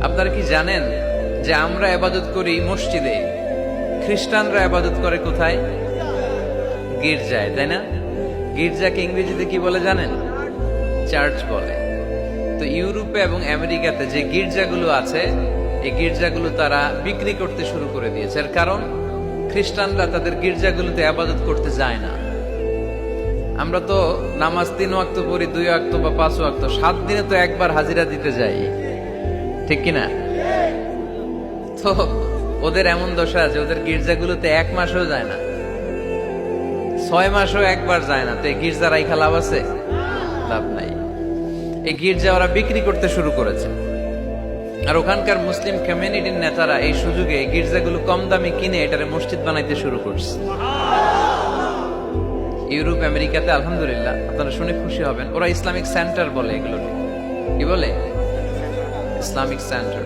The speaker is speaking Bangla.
আপনারা কি জানেন যে আমরা ইবাদত করি মসজিদে, খ্রিস্টানরা ইবাদত করে কোথায়? গির্জায়, তাই না? গির্জাকে ইংরেজিতে কি বলে জানেন? চার্চ বলে। তো ইউরোপে এবং আমেরিকাতে যে গির্জাগুলো আছে, এই গির্জাগুলো তারা বিক্রি করতে শুরু করে দিয়েছে। এর কারণ খ্রিস্টানরা তাদের গির্জাগুলোতে ইবাদত করতে যায় না। আমরা তো নামাজ 3 ওয়াক্ত পড়ি, 2 ওয়াক্ত বা 5 ওয়াক্ত, 7 দিনে তো একবার হাজিরা দিতে যাই, ঠিক কিনা? তো ওদের এমন দশা আছে, ওদের গির্জাগুলোতে 1 মাসও যায় না, 6 মাসও একবার যায় না। তো এই গির্জা রাইখা লাভ আছে? লাভ নাই। এই গির্জা ওরা বিক্রি করতে শুরু করেছে। আর ওখানকার মুসলিম কমিউনিটির নেতারা এই সুযোগে এই গির্জাগুলো কম দামে কিনে এটারে মসজিদ বানাইতে শুরু করছে। ইউরোপ আমেরিকাতে আলহামদুলিল্লাহ, আপনারা শুনে খুশি হবেন, ওরা ইসলামিক সেন্টার বলে এগুলো। কি বলে? Islamic centre.